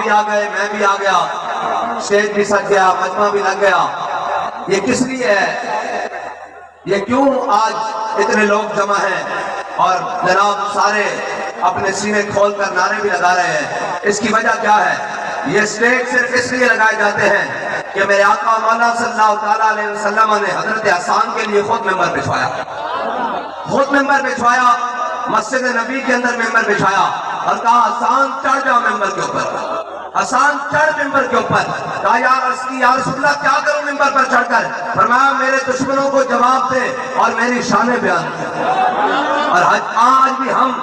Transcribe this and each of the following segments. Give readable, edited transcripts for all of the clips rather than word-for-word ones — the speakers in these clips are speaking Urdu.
بھی آ گئے، میں بھی آ گیا، اسٹیج بھی سج گیا، مجمع بھی لگ گیا. یہ کس لیے ہے؟ یہ کیوں آج اتنے لوگ جمع ہیں اور جناب سارے اپنے سینے کھول کر نعرے بھی لگا رہے ہیں؟ اس کی وجہ کیا ہے؟ یہ اسٹیج صرف اس لیے لگائے جاتے ہیں کہ میرے آقا مولا صلی اللہ تعالیٰ علیہ وسلم نے حضرت حسان کے لیے خود ممبر بچھوایا، خود ممبر بچھوایا، مسجد نبی کے اندر ممبر بچھایا اور کہا حسان چڑھ جاؤ ممبر کے اوپر، حسان چڑھ ممبر کے اوپر. کہا یا رسول اللہ کیا کروں ممبر پر چڑھ کر؟ فرمایا میرے دشمنوں کو جواب دے اور میری شان بیان کر. اور آج بھی ہم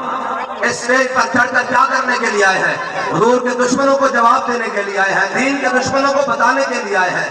اس اسٹیج پر چڑھ کر کیا کرنے کے لیے آئے ہیں؟ حضور کے دشمنوں کو جواب دینے کے لیے آئے ہیں، دین کے دشمنوں کو بتانے کے لیے آئے ہیں،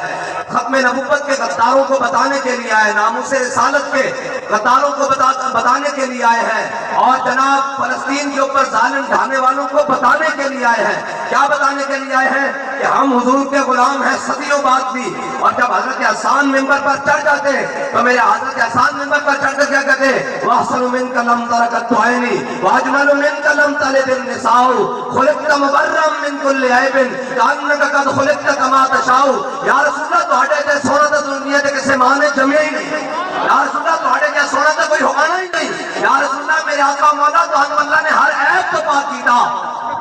ختم نبوت کے غداروں کو بتانے کے لیے آئے ہیں، ناموس رسالت کے غداروں کو بتانے کے لیے آئے ہیں، اور جناب فلسطین کے اوپر ظالم ڈھانے والوں کو بتانے کے لیے آئے ہیں. کیا بتانے کے لیے آئے ہیں؟ کہ ہم حضور کے غلام ہیں صدیوں بعد بھی. اور جب حضرت حسان ممبر پر چڑھ جاتے تو میرے حضرت حسان ممبر پر چڑھ کر کیا کہتے؟ وَأَحْسَنُ مِنْكَ لَمْ تَرَ قَطُّ عَيْنِي وَأَجْمَلُ مِنْكَ لَمْ تَلِدِ النِّسَاءُ خُلِقْتَ مُبَرًّا مِنْ كُلِّ عَيْبٍ كَأَنَّكَ قَدْ خُلِقْتَ كَمَا تَشَاءُ. یا رسول اللہ تہاڈے تے سونا تے دنیا تے کسے ماں نے جمیا ہی نہیں. یا رسول اللہ تہاڈے تے سونا تے کوئی ہونا ہی نہیں. یا رسول اللہ میرے آقا مولا تہانوں اللہ نے ہر عیب تو پاک کیتا.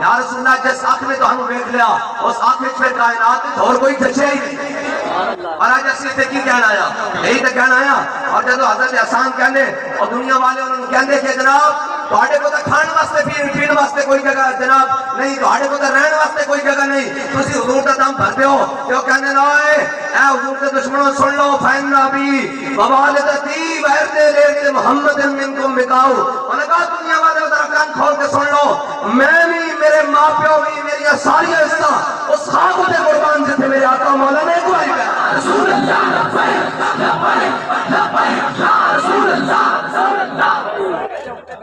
یا رسول اللہ جس آنکھ میں تہانوں ویکھ لیا اس آنکھ وچ پھر کائنات وچ اور کوئی جچے ہی نہیں. اور آج اسی تے کی کہنا آیا؟ یہی تے کہنا آیا. اور جدو حضرت حسان کہنے اور دنیا والے انہوں نے کہندے کہ جناب تہاڈے کو تے کھان واسطے پین واسطے کوئی جگہ جناب نہیں، تہاڈے کو تے رہن واسطے کوئی جگہ نہیں، تسی حضور دا دم بھردے ہو. کہ وہ کہنے لو اے حضور کے دشمنوں سن لو، فین ابی ووالدتی وعرض لیل محمد منکم بکاؤ. انہوں نے کہا دنیا والے ذرا کان کھول کے سن لو، میں بھی میرے ماں پیو بھی میری ساری حصہ اس خاک تے قربان جتنے میرے آقا مولا نے اگوائی کر. رسول اللہ لبیک لبیک لبیک یا رسول اللہ رسول اللہ.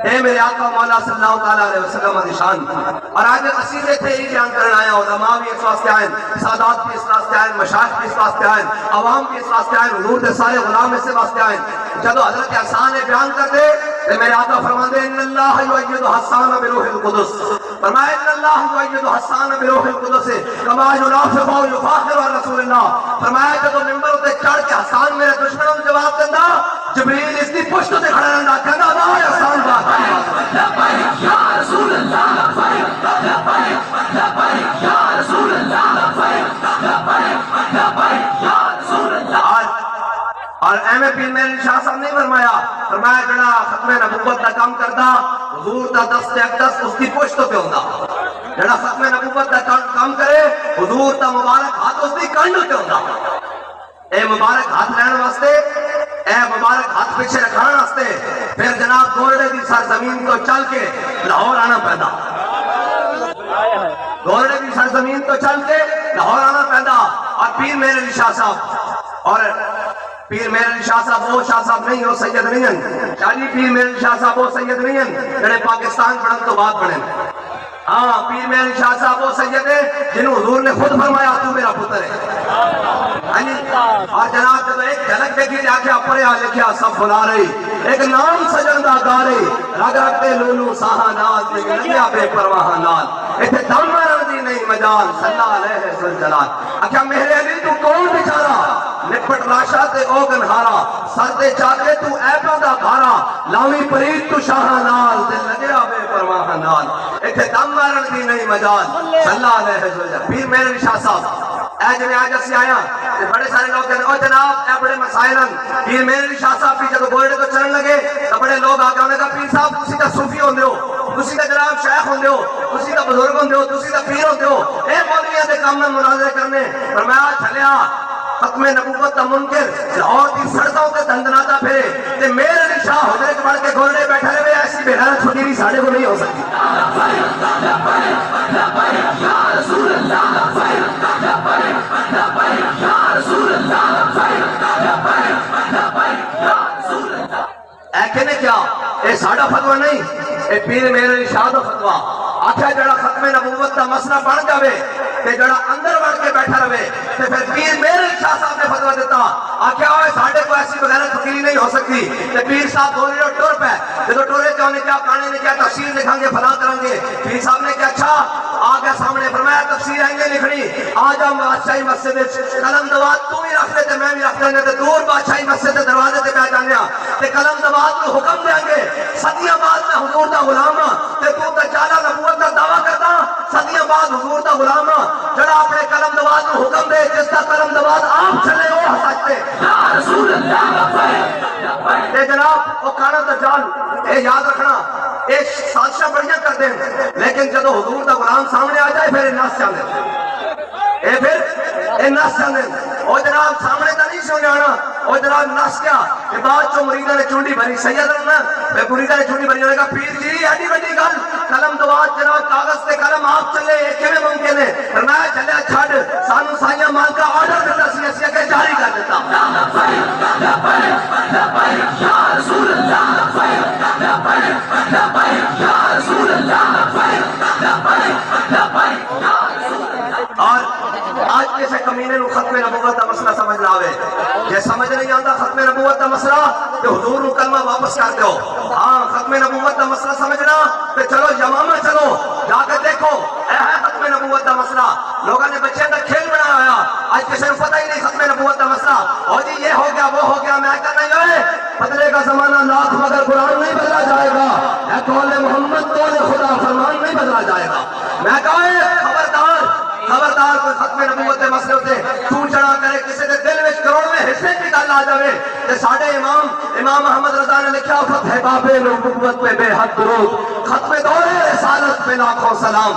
اے میرے آقا مولا صلی اللہ تعالیٰ علیہ وسلم دی شان. اور آج قصیدے تھے ہی بیان کرنا آیا، علماء بھی اس واسطے آئیں، سادات بھی اس واسطے آئیں، مشائخ بھی اس واسطے آئیں، عوام بھی اس واسطے آئیں، حضور دے سارے غلام اس واسطے آئیں. جدو حضرت حسان نے بیان کر دے تو میرے آقا فرماندے ان اللہ یؤید حسان بروح القدس. فرمایا ان اللہ یؤید حسان بروح القدس کما یرافق و یفاخر رسول اللہ. فرمایا جدو ممبر تے چڑھ کے حسان میرے دشمنوں کو جواب دیندا، جبریل اس دی پشت تے کھڑا رہندا کہندا واہ حسان بات لبیک یا رسول اللہ لبیک لبیک لبیک یا رسول اللہ لبیک لبیک لبیک یا رسول اللہ. اور ایم اے پیر میرے شاہ صاحب نہیں فرمایا جڑا ختم نبوت دا کام کردا حضور دا دست اقدس اس کی پشت تے ہوندا. جڑا ختم نبوت دا کام کرے حضور دا مبارک ہاتھ اس دی کنڈ تے ہوندا. اے مبارک ہاتھ لین واسطے، اے مبارک ہاتھ پیچھے رکھان واسطے پھر جناب گورڑے دی سرزمین تو چل کے لاہور آنا پیدا. گورڑے دی سرزمین تو چل کے لاہور آنا پیدا. اور پیر میرے علی شاہ صاحب، اور پیر میرے علی شاہ صاحب وہ شاہ صاحب نہیں، وہ سید نہیں ہیں. شاہی پیر میرے علی شاہ صاحب وہ سید نہیں ہیں جڑے پاکستان بڑھن تو بعد بڑھن. ہاں پیر میرے علی شاہ صاحب وہ سید ہیں جنہوں حضور نے خود فرمایا تو میرا پتر ہے. اور جناب جب ایک جھلک دیکھی آکھیا پڑھیا لکھیا سب بھلا رہی، ایک نام سجندہ گارے رگ رگتے لولو ساہا ناز لیکن لگیا بے پرواہ نال ایتھے دم مرن دی نہیں مجال صلی اللہ علیہ وسلم. آکھیا میرے علی تو کون بیچارا نپٹ راشا تے اوگن ہارا سر تے چاکے تو ایپا دا بھارا لاوی پرید تو شاہ نال دل لگیا بے پرواہ نال ایتھے دم مرن دی نہیں مجال صلی اللہ علیہ وسلم. پیر میرے شاہ صاحب اے جنہیں آج اسی آیا بڑے سارے لوگ کہتے ہیں او جناب اے بڑے مسائلن. پیر میرے شاہ صاحب بھی جب گورڑے کو چلن لگے تو بڑے لوگ آگے انہوں نے کہا پیر صاحب تسی دا صوفی ہوندے ہو، تسی دا جناب شیخ ہوندے ہو، تسی دا بزرگ ہوندے ہو، تسی دا پیر ہوندے ہو، اے مولویاں دے کام میں مناظرے کرنے. فرمایا چلیا ختم نبوت دا منکر لاہور کی سڑکوں کے دندناتا پھرے تے میرے علی شاہ حجرے کے بڑھ کے گورڑے بیٹھے رہے ایسی بے غیرت فقیری ساڑھے کو نہیں ہو سکتی. اے کہنے کیا اے ساڑھا فتوہ نہیں، اے پیر میرے علی شاہ دا فتوہ. آکھا جڑا ختم نبوت دا مسئلہ بڑھ جاوے تے جڑا اندر بڑھ کے بیٹھا رہے تے پھر پیر میرے شاہ صاحب نے فتوہ دیتا. آکھا ہوئے ساڑھے کو ایسی بغیرت فقیری نہیں ہو سکتی. تے پیر صاحب گورے اور ٹور پہ جدو ٹورے کیا انہیں کیا کہانے نے کیا تفصیل دکھائیں گے فلاں کریں گے. پیر صاحب نے کیا اچھا گیا سامنے فرمایا تفسیر آئیں گے لکھنی آج ہم بادشاہی مسجد قلم دوات تو بھی رکھ لیتے میں بھی رکھ لیں گے تے دور بادشاہی مسجد کے دروازے تے پہ جانے تے قلم دوات کو حکم دیں گے صدیاں بعد میں حضور دا غلام تے تو دجالہ نبوت دا دعویٰ کرتا صدیاں بعد حضور دا غلام جڑا اپنے قلم دوات کو حکم دے جس کا قلم دوات آپ چلے وہ سچتے رسول اللہ تے جناب وہ کانا دجال اے یاد رکھنا ایک سازشہ بڑھیاں کر دیں لیکن جب حضور دا غلام سامنے آ جائے پھر ناس چاندے پھر ناس چاندے اور جناب سامنے تا نہیں سو جانا اور جناب ناس کیا کہ بعد چو مریدہ نے چونڈی بھری سید رہنا مریدہ نے چونڈی بھری ہونے کا پیر جی ایڈی بڑی گل قلم دوات جناب کاغذ تے قلم آپ چلے ایک میں ممکن ہے فرمایا چلے چھڑ سانو سائیاں مان کا آرڈر دیتا سی کے جاری کر دیتا یا رسول اللہ اور آج کیسے کمینے نو ختم نبوت دا مسئلہ سمجھ لاوے یہ سمجھ نہیں آتا ختم نبوت دا مسئلہ کہ حضور نو کلمہ واپس کر دو ہاں ختم نبوت دا مسئلہ سمجھنا کہ چلو یمامہ چلو جا کے دیکھو اے ہے ختم نبوت دا مسئلہ لوگوں نے بچے کا کھیل بنایا ہوا آج کسی نے پتہ ہی نہیں ختم نبوت دا مسئلہ اور جی یہ ہو گیا وہ ہو گیا میں کہتا نہیں ہوئے بدلے کا زمانہ لاکھ مگر قرآن نہیں بدلا جائے گا اے قول محمد قول خدا فرمان نہیں بدلا جائے گا میں کہا خبردار کوئی ختم نبوت دے مسئلے ہوتے چون چڑھا کرے کسی دے دل میں کروڑ میں حصے کی گل آ جاوے تے ساڈے امام محمد رضا نے لکھا فتح باب نبوت پہ بے حد درود ختم دور رسالت پہ لاکھوں سلام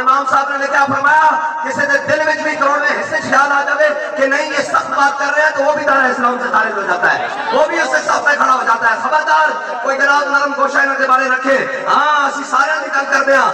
امام صاحب نے لکھا فرمایا کسی دے دل میں بھی کروڑ میں حصے خیال آ جاوے کہ نہیں یہ سخت بات کر رہے ہیں تو وہ بھی دار اسلام سے خارج ہو جاتا ہے وہ بھی اس سے صف پہ کھڑا ہو جاتا ہے خبردار کوئی جناب نرم گوشہ ان کے بارے رکھے ہاں اسی سارے کی گل کر دیا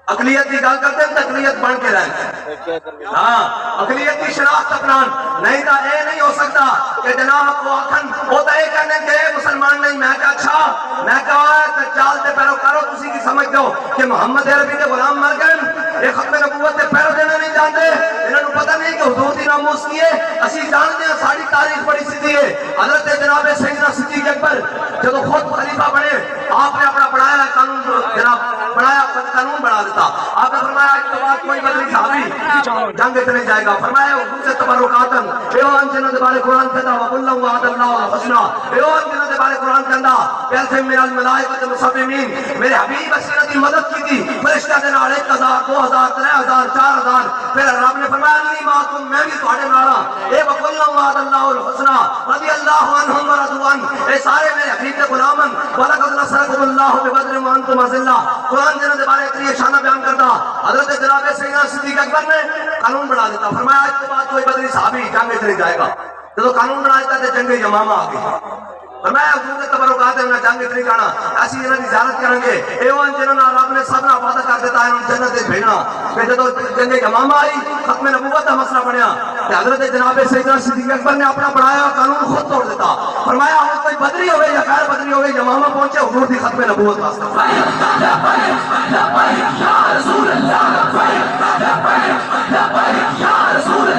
اقلیت کی گل کرتے ہیں اقلیت بن کے رہے ہاں اقلیت کی شناخت اپنان نہیں تھا اے نہیں ہو سکتا کہ جناب وہ آخن ہوتا ہے کہنے کہ مسلمان نہیں میں کہا اچھا میں کہا دجال تے پیروکارو تسی کی سمجھ دو کہ محمد عربی کے غلام مر گئے یہ ختم نبوت تے پیرو دینا نہیں جانتے انہوں نے پتہ نہیں کہ حضور دی ناموس کی ہے اسی جانتے ہیں ساری تاریخ بڑی سیدھی ہے حضرت جناب سیدنا صدیق اکبر جب خود خلیفہ بنے آپ نے اپنا بڑھایا قانون جناب بڑھایا قانون بڑھا دیتا آپ نے فرمایا اتباع کوئی بدلی صحابی جنگ اتنے جائے گا فرمایا حضور سے تبرکاتن ایوان جنہ دے بارے قرآن کہتا وَقُلَّ وَعَدَ اللَّهُ الْحُسْنَى ایوان جنہ دے بارے قرآن کہتا پیلتھے من الملائکۃ المصومین میرے حبیب اسیرہ دی مدد کی تھی فرشتہ دے نال 1000 2000 3000 4000 پھر رب نے فرمایا انی معکم میں بھی تہاڈے نال ہاں اے وَقُلَّ وَعَدَ اللَّهُ الْحُسْنَى رضی اللہ عنہم ورضوا عنہ اے سارے میرے حبیب دے غلامن وَلَقَدْ نَصَرَكُمُ اللَّهُ بِبَدْرٍ وَأَنْتُمْ أَذِلَّةٌ قرآن جنہ دے بارے اتنی شانہ بیان کرتا حضرت جناب سیدنا صدیق اکبر نے قانون بنا دیتا فرمایا آج کے بعد کوئی بدری صحابی جنگ اتنے جائے گا جب قانون بنا دیتا تو جنگ یمامہ آ گئی فرمایا حضور نے تبرکات ہے انہیں جنگ اتنی جانا ایسی انہیں کی زیارت کریں گے ایوان جنہوں رب نے سب نے وعدہ کر دیتا ہے انہوں جنت سے بھیجنا کہ جب جنگ یمامہ آئی ختم نبوت کا مسئلہ بنیا کہ حضرت جناب سیدنا صدیق اکبر نے اپنا بڑھایا قانون خود توڑ دیتا فرمایا ہوں کوئی بدری ہوئے یا غیر بدری ہوئے یمامہ پہنچے حضور دی ختم نبوت واسطہ یا رسول اللہ یا رسول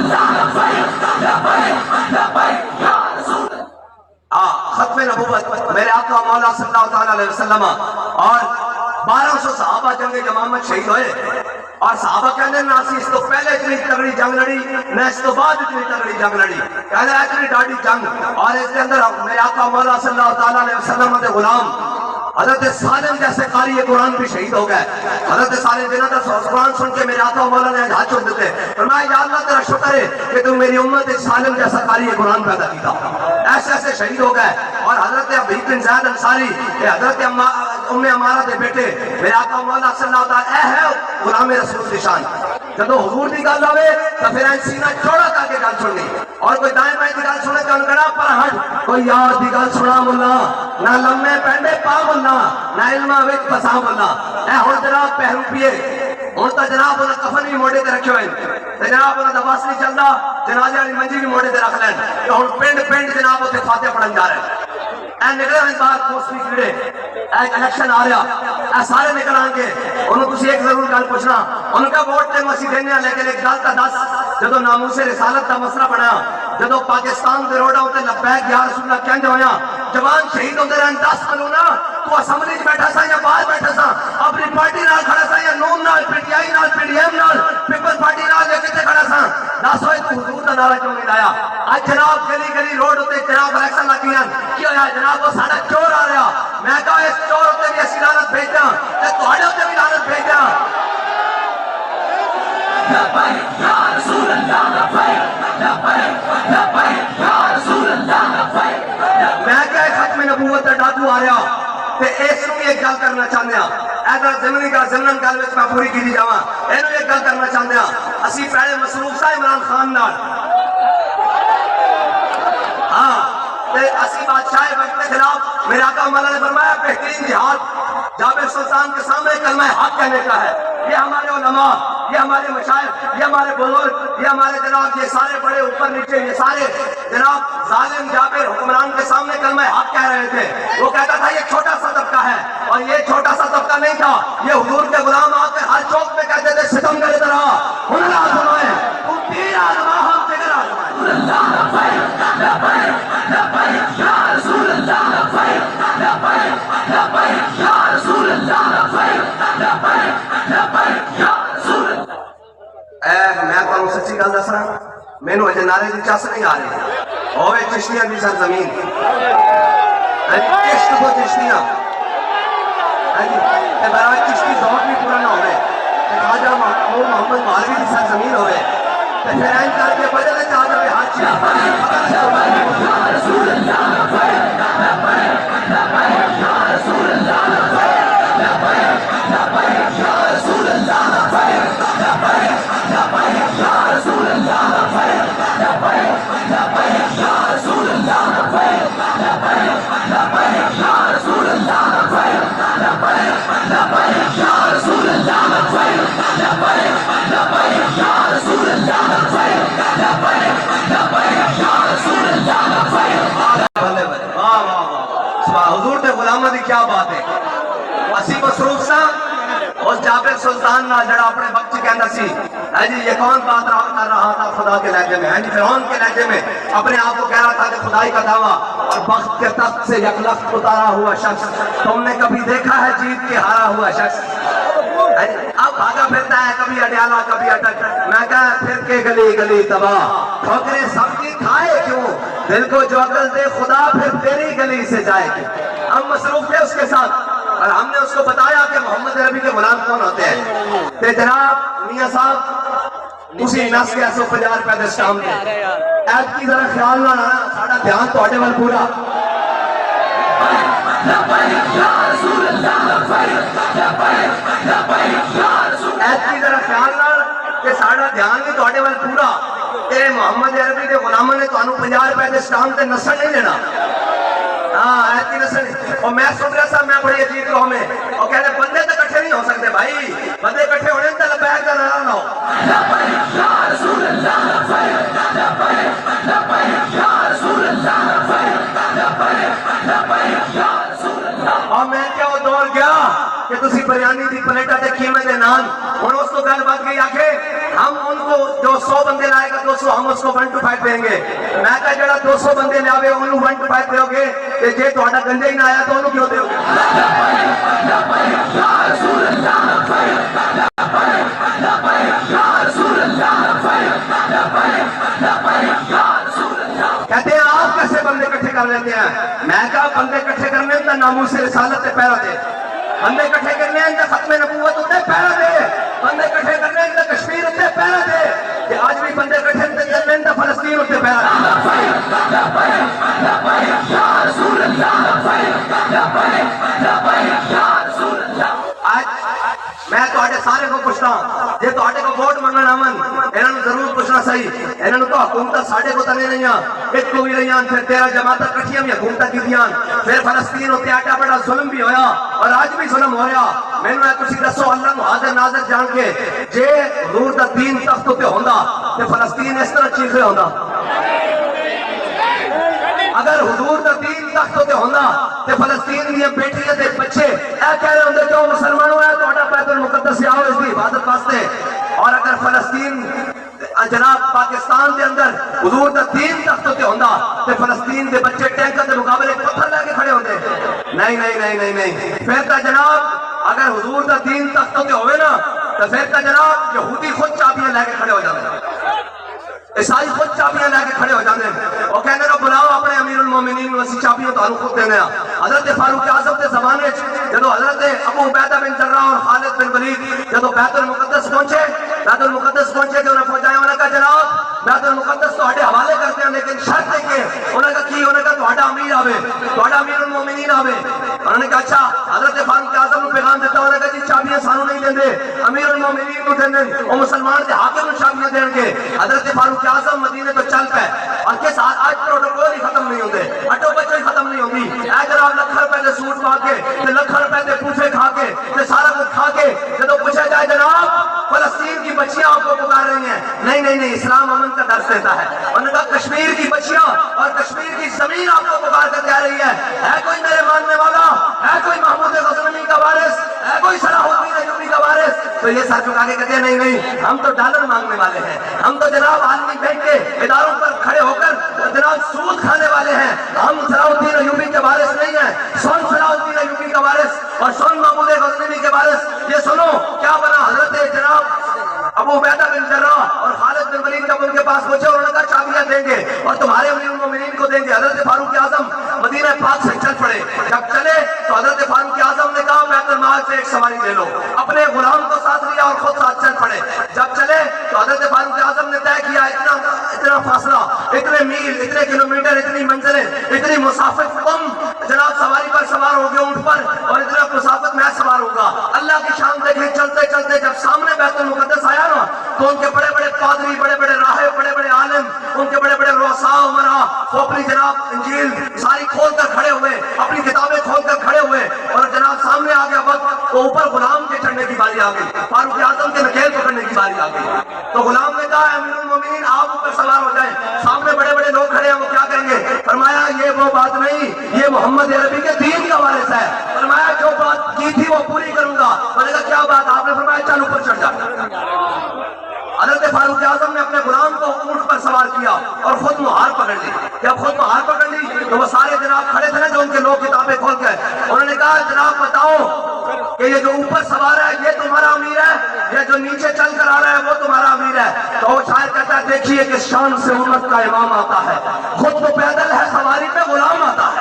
ختم نبوت میرے آقا مولا صلی اللہ تعالیٰ علیہ وسلم اور 1200 صحابہ جنگ یمامہ شہید ہوئے اور صحابہ کہنے نہ اسی اس تو پہلے اتنی تگڑی جنگ لڑی نہ اس تو بعد اتنی تگڑی جنگ لڑی کہنے اتنی ڈاڑی جنگ اور اس کے اندر میرے آقا مولا صلی اللہ تعالیٰ علیہ وسلم دے غلام حضرت سالم جیسے قاری قرآن بھی شہید ہو گئے حضرت سالم جنہ کا قرآن سن کے میرے آقا مولا نے ہاتھ چھوڑ دیتے فرمایا یا اللہ تیرا شکر ہے کہ تم میری امت ایک سالم جیسا قاری قرآن پیدا کیتا ایسے ایسے شہید ہو گئے اور حضرت ابیب بن زید انصاری حضرت ام عمارہ دے بیٹے میرے آقا مولا صلی اللہ تعالیٰ اے ہے غلام رسول کی شان جب حضور دی گل آوے تو پھر این سینہ چوڑا کر کے گل سننی اور کوئی دائیں بائیں دی گل سنے تو انہوں کہنا پر ہٹ کوئی یار دی گل سنا ملا نہ لمے پینڈے پا ملا نہ علمہ ویچ پسا ملا اے ہون جناب پہرو پیے ہون تا جناب انہوں کفن بھی موڑے تے رکھے ہوئے جناب انہوں دباس نہیں چلدا جنازے والی منجی بھی موڑے تے رکھ لین ہون پینڈ پینڈ جناب ہوتے فاتحہ پڑھن جا رہے ہیں اے نکلے ہیں بار پوسٹی کیڑے اے الیکشن آ رہا اے سارے نکل آنگے انہوں کسی ایک ضرور گل پوچھنا انہوں کا ووٹ تے مسیح دینے ہیں لیکن ایک گل تا دس جدو ناموس رسالت دا مسئلہ بنا جدو پاکستان دے روڈا ہوتے لبیک یا رسول اللہ کہندے ہویا جوان شہید ہوتے رہن 10 ملونا تو اسمبلی بیٹھا سا یا باہر بیٹھا سا اپنی پارٹی نال کھڑا سا یا نون نال پی ٹی آئی نال پی ڈی ایم نال پیپلز پارٹی نال یا کتے کھڑا سا دس ہوئے تو حضور دا نعرہ کیوں نہیں لایا آج جناب گلی گلی روڈ ہوتے جناب الیکشن لگی ہیں کیا ہویا جناب وہ ساڑا چور آ رہا میں کہا اس چور ہوتے بھی اسی لعنت بھیج دیں تے تہاڈے ہوتے بھی لعنت بھیج دیں لبیک یا رسول اللہ لبیک لبیک لبیک یا رسول اللہ لبیک میں کہا ختم نبوت دا ڈاکو آ رہا تے اس نو ایک گل کرنا چاہتے ہیں ایسا زمینی کا ضمن گل وچ میں پوری کی جاواں اینو ایک گل کرنا چاہتے ہیں اسی پہلے مصروف سا عمران خان نال ہاں تے اسی بادشاہ وقت کے خلاف میرے آقا مولا نے فرمایا بہترین جہاد جابر سلطان کے سامنے کلمہ حق کہنے کا ہے یہ ہمارے علماء یہ ہمارے مشائخ یہ ہمارے بزرگ یہ ہمارے جناب یہ سارے بڑے اوپر نیچے یہ سارے جناب ظالم جابر حکمران کے سامنے کلمہ حق کہہ رہے تھے وہ کہتا تھا یہ چھوٹا سا طبقہ ہے اور یہ چھوٹا سا طبقہ نہیں تھا یہ حضور کے غلام آ کے ہر چوک میں کہتے تھے ستم کرے طرح ہنر آزمائے تو تیر آزما ہم تیر آزمائے یا رسول اللہ لبیک لبیک لبیک یا رسول اللہ لبیک لبیک لبیک یا رسول اللہ میں تمہیں سچی گل دساں مینوں اجے نعرے دی چس نہیں آ رہی ہوے چشتیاں دی سرزمین عشق کو چشتیاں تے برائے چشتی ذوق بھی پورا نہ ہوے تے خواجہ محمد مولوی دی سرزمین ہوے تے پھر این کر کے بجے تے چاہ جاوے ہر چیز یا رسول اللہ لبیک لبیک لبیک یا رسول اللہ لبیک لبیک لبیک یا رسول اللہ لبیک لبیک لبیک یا رسول اللہ لبیک لبیک لبیک یا رسول اللہ لبیک لبیک لبیک یا رسول اللہ لبیک لبیک لبیک یا رسول اللہ لبیک لبیک لبیک یا رسول اللہ لبیک لبیک لبیک یا رسول اللہ لبیک بھلے بھلے واہ واہ واہ حضور دے غلاماں دی کیا بات ہے اسی مصروف سا اس جابر سلطان نہ جڑا اپنے وقت کہندا سی ہے جی یہ کون بات کر رہا تھا خدا کے لہجے میں ہے جی فرعون کے لہجے میں اپنے آپ کو کہہ رہا تھا کہ خدائی کا دعویٰ اور بخت کے تخت سے یک لخت اتارا ہوا شخص تم نے کبھی دیکھا ہے جیت کے ہارا ہوا شخص اب بھاگا پھرتا ہے کبھی اڈیالہ کبھی اٹک میں کہا پھر کے گلی گلی تباہ ٹھوکریں سب کی کھائے کیوں دل کو جو عقل دے خدا پھر تیری گلی سے جائے کیوں ہم مصروف تھے اس کے ساتھ اور ہم نے اس کو بتایا کہ محمد عربی کے غلام کون ہوتے ہیں تے جناب میاں صاحب اسی نس کے 150 روپے دے اسٹام دے ایت کی ذرا خیال نہ آنا ساڑا دھیان توڑے وال پورا ایت کی ذرا خیال نہ کہ ساڑا دھیان بھی توڑے وال پورا تے محمد عربی کے غلاموں نے تو انہوں 50 روپے دے اسٹام تے نسل نہیں لینا ہاں ایسی نسل اور میں سن رہا تھا میں بڑی عجیب قوم میں اور کہتے ہیں بندے تو کٹھے نہیں ہو سکتے بھائی بندے کٹھے ہونے تو لبیک کا نعرہ نہ ہو لبیک یا رسول اللہ لبیک لبیک لبیک یا رسول اللہ لبیک لبیک لبیک یا رسول اللہ اور میں کیا وہ دور گیا کہ تسی بریانی دی پلیٹا تے قیمت دے نان ہن اس کو گل بات گئی آکھے ہم ان کو جو 100 بندے لائے گا 200 ہم اس کو 1 to 5 دیں گے میں کہا جڑا 200 بندے لے آوے انہوں 1 to 5 دیو گے تے جے تہاڈا گنجا ہی نہ آیا تو انہوں کیوں دیو گے لبیک یا رسول اللہ لبیک لبیک یا رسول اللہ لبیک لبیک یا رسول اللہ کہتے ہیں آپ کیسے بندے اکٹھے کر لیتے ہیں میں کہا بندے اکٹھے کرنے تو ناموس رسالت تے پہرا دے بندے اکٹھے کرنے ہیں تو ختم نبوت ہوتے پہرا دے بندے اکٹھے کرنے ہیں تو کشمیر ہوتے پہرا دے کہ آج بھی بندے اکٹھے کرنے ہیں تو فلسطین ہوتے پہرا دے یا رسول اللہ یا رسول اللہ آج میں تواڈے سارے کو پوچھتا ہوں جے تواڈے کو ووٹ منگن آون انہاں نوں ضرور پوچھنا صحیح انہاں نوں تو حکومت ساڈے کو تے نہیں ایک کو بھی رہیاں پھر 13 جماعتاں کٹھیاں بھی حکومت کیتیاں پھر فلسطین ہوتے ایڈا بڑا ظلم بھی ہویا اور آج بھی ظلم ہو رہا مینوں تسی دسو اللہ نوں حاضر ناظر جان کے جے حضور دا دین تخت تے ہوندا تے فلسطین اس طرح چیخ رہا ہوندا اگر حضور دا دین تخت تے ہوندا تے فلسطین دی بیٹیاں تے بچے اے کہہ رہے ہوندے جو مسلمانوں ہے تہاڈا بیت المقدس آؤ اس دی عبادت واسطے اور اگر فلسطین جناب پاکستان کے اندر حضور دا دین تخت تے ہوندا تے فلسطین دے بچے ٹینکر دے مقابلے پتھر لے کے کھڑے ہوندے. نہیں نہیں نہیں نہیں نہیں. پھر تا جناب اگر حضور دا دین تخت تے ہوئے نا تو پھر تا جناب یہودی خود چابیاں لے کے کھڑے ہو جاندے, عیسائی خود چابیاں لے کے کھڑے ہو جاندے. وہ کہندے نے بلاؤ اپنے امیر المومنین وسی چابیاں تانوں خود دینے آ. حضرت فاروق اعظم کے زمانے جدو حضرت ابو عبیدہ بن جراح اور خالد بن ولید جدو بیت المقدس پہنچے کہ انہیں فوجائیں انہوں نے کہا جناب بیت المقدس تو ہڈے حوالے کرتے ہیں لیکن شرط ہے کہ انہوں نے کہا کی, انہوں نے کہا تو ہڈا امیر آوے, تو ہڈا امیر المومنین آوے. انہوں نے کہا اچھا. حضرت فاروق اعظم نے پیغام دیتا, انہوں نے کہا جی چابیاں سانوں نہیں دیں دے, امیر المومنین کو دیں دیں, وہ مسلمان کے حاکم نے چابیاں دیں گے. حضرت فاروق اعظم مدینے تو چل پے اور کس آج پروٹوکول ہی ختم نہیں ہوندے, اٹو بچے ہی ختم نہیں ہوندی. اے جناب لکھ روپے دے سوٹ پا کے تے لکھ روپے دے پوفے کھا کے تے سارا کچھ کھا کے جدو پوچھا جائے جناب فلسطین کی بچیاں آپ کو پکار رہی ہیں, نہیں نہیں نہیں, اسلام امن کا درس دیتا ہے. انہوں نے کہا کشمیر کی بچیاں اور کشمیر کی زمین آپ کو پکار کر کہہ رہی ہے کوئی میرے ماننے والا, ہے کوئی محمود غزنوی کا وارث, ہے کوئی صلاح الدین ایوبی کا وارث؟ تو یہ سر چکا کے کہتے ہیں نہیں نہیں, ہم تو ڈالر مانگنے والے ہیں, ہم تو جناب عالمی بینک کے اداروں پر کھڑے ہو کر جناب سود کھانے والے ہیں, ہم صلاح الدین ایوبی کے وارث نہیں ہیں. سن صلاح الدین ایوبی کا وارث اور سن محمود غزنوی کے وارث. یہ سنو کیا بنا. حضرت جناب ابو عبیدہ بن جراح اور خالد بن ولید جب ان کے پاس پہنچے انہوں نے کہا چابیاں دیں گے اور تمہارے امیر المومنین کو دیں گے. حضرت فاروق اعظم مدینہ پاک سے چل پڑے. جب چلے تو حضرت فاروق اعظم نے کہا بیت المال سے ایک سواری لے لو, اپنے غلام کو ساتھ لیا اور خود ساتھ چل پڑے. جب چلے تو حضرت فاروق اعظم نے طے کیا اتنا فاصلہ, اتنے میل, اتنے کلومیٹر, اتنی منزلیں, اتنی مسافت تم جناب سواری پر سوار ہوگے اونٹ پر اور اتنا مسافت میں سوار ہوگا. اللہ کی شان دیکھیں چلتے چلتے جب سامنے بیت المقدس آیا نا تو ان کے بڑے بڑے پادری, بڑے بڑے راہب, بڑے بڑے عالم, ان کے بڑے بڑے رؤساء امراء وہ اپنی جناب انجیل ساری کھول کر کھڑے ہوئے, اپنی کتابیں کھول کر کھڑے ہوئے اور جناب سامنے آ گیا وقت تو اوپر غلام کے چڑھنے کی باری آ گئی, فاروق اعظم کے نکیل پکڑنے کی باری آ گئی. تو غلام نے کہا امیر المومنین آپ اوپر سوار ہو جائیں, سامنے بڑے بڑے لوگ کھڑے ہیں وہ کیا کریں گے؟ فرمایا یہ وہ بات نہیں, یہ محمد عربی کے دین کا وارث ہے. فرمایا جو بات کی تھی وہ پوری کروں گا. میں نے کہا کیا بات؟ آپ نے فرمایا چل اوپر چڑھ جا. حضرت فاروق اعظم نے اپنے غلام کو اونٹ پر سوار کیا اور خود مہار پکڑ لی. جب خود مہار پکڑ لی تو وہ سارے جناب کھڑے تھے نا جو ان کے لوگ کتابیں کھول کے, انہوں نے کہا جناب بتاؤ کہ یہ جو اوپر سوار ہے یہ تمہارا امیر ہے, یہ جو نیچے چل کر آ رہا ہے وہ تمہارا امیر ہے؟ تو وہ شاعر کہتا ہے دیکھیے کہ شان سے امت کا امام آتا ہے, خود تو پیدل ہے سواری پہ غلام آتا ہے.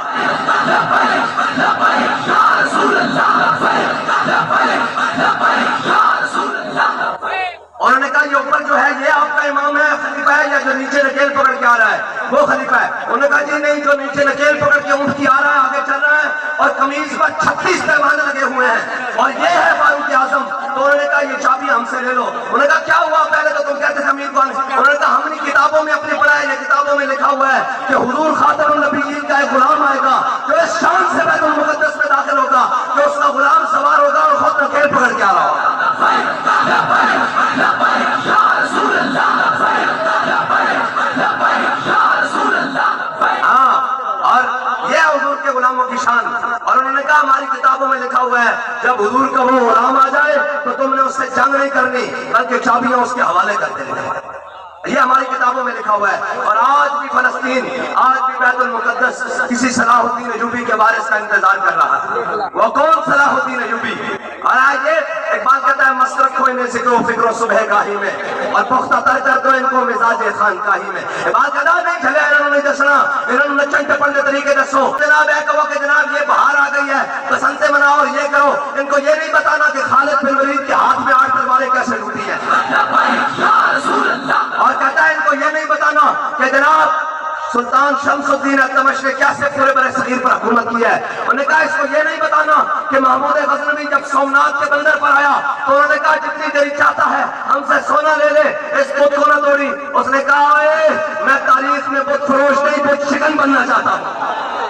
انہوں نے کہا یہ اوپر جو ہے یہ آپ کا امام ہے, خلیفہ ہے, یا جو نیچے نکیل پکڑ کے آ رہا ہے وہ خلیفہ ہے؟ انہوں نے کہا جی نہیں, جو نیچے نکیل پکڑ کے اونٹ کی آ رہا ہے آگے چل رہا ہے اور قمیض پر 36 پیمانے لگے ہوئے ہیں اور یہ ہے فاروق اعظم. تو انہوں نے کہا یہ چابی ہم سے لے لو. انہوں نے کہا کیا ہوا؟ پہلے تو تم کہتے تھے امیر کون؟ انہوں نے کہا ہم نے کتابوں میں اپنی پڑھا ہے, یہ کتابوں میں لکھا ہوا ہے کہ حضور خاتم النبیین کا ایک غلام آئے گا جو اس شان سے بیت المقدس میں داخل ہوگا کہ اس کا غلام سوار ہوگا اور خود نکیل پکڑ کے آ رہا ہوگا. اور یہ حضور کے غلاموں کی شان. اور انہوں نے کہا ہماری کتابوں میں لکھا ہوا ہے جب حضور کا وہ غلام آ جائے تو تم نے اس سے جنگ نہیں کرنی بلکہ چابیاں اس کے حوالے کر دینی. یہ ہماری کتابوں میں لکھا ہوا ہے. اور آج بھی فلسطین, آج بھی بیت المقدس کسی صلاح الدین ایوبی کے وارث کا انتظار کر رہا ہے. وہ کون صلاح الدین ایوبی؟ اور آج یہ اقبال کہتا ہے مسرت کو انہیں ذکر و فکر و صبح گاہی میں اور پختہ تر کر دو ان کو مزاج خانقاہی میں. اقبال کہتا ہے نہیں چلے انہوں نے دسنا, انہوں نے نچن ٹپن کے طریقے دسو. جناب اے کہو کہ جناب یہ بہار آ گئی ہے بسنتے مناؤ اور یہ کرو. ان کو یہ نہیں بتانا کہ خالد بن ولید کے ہاتھ میں 8 تلواریں کیسے ٹوٹی ہیں. اور کہتا ہے ان کو یہ نہیں بتانا کہ جناب سلطان شمس الدین التمش نے کیسے پورے برے صغیر پر حکومت کی ہے. انہوں نے کہا اس کو یہ نہیں بتانا کہ محمود غزنوی جب سومنات کے بندر پر آیا تو انہوں نے کہا جتنی دیر چاہتا ہے ہم سے سونا لے لے, اس بت کو نہ توڑی. اس نے کہا میں تاریخ میں بت فروش نہیں بت شکن بننا چاہتا ہوں.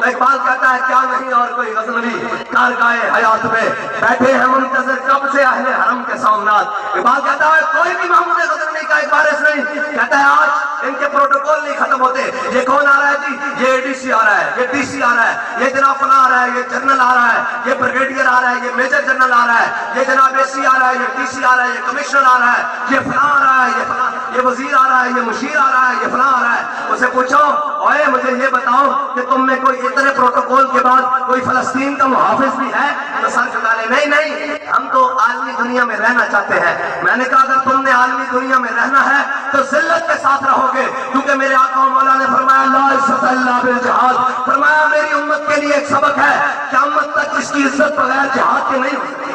اقبال کہتا ہے کیا نہیں اور کوئی غزنوی کارگاہ حیات میں بیٹھے ہیں منتظر کب سے اہل حرم کے سومنات. اقبال کہتا ہے کوئی بھی محمود غزنوی کا ایک وارث نہیں. کہتا ہے آج ان کے پروٹوکول نہیں ختم ہوتے. یہ کون آ رہا ہے جی؟ یہ ADC آ رہا ہے, یہ DC آ رہا ہے, یہ جناب فلاں آ رہا ہے, یہ جنرل آ رہا ہے, یہ بریگیڈیئر آ رہا ہے, یہ میجر جنرل آ رہا ہے, یہ جناب AC آ رہا ہے, یہ DC آ رہا ہے, یہ کمشنر آ رہا ہے, یہ فلاں آ رہا ہے, یہ فلاں. یہ وزیر آ رہا ہے، یہ مشیر آ رہا ہے، یہ فلاں آ رہا ہے، اسے پوچھو اوے مجھے یہ بتاؤ کہ تم میں کوئی اتنے پروٹوکول کے بعد کوئی فلسطین کا محافظ بھی ہے؟ تو سر جھکا لے، نہیں نہیں، ہم تو عالمی دنیا میں رہنا چاہتے ہیں۔ میں نے کہا اگر تم نے عالمی دنیا میں رہنا ہے تو ذلت کے ساتھ رہو گے، کیونکہ میرے آقا و مولا نے فرمایا لا عزت الا بالجہاد، فرمایا میری امت کے لیے ایک سبق ہے، قیامت تک اس کی عزت بغیر جہاد کے نہیں ہو سکتی۔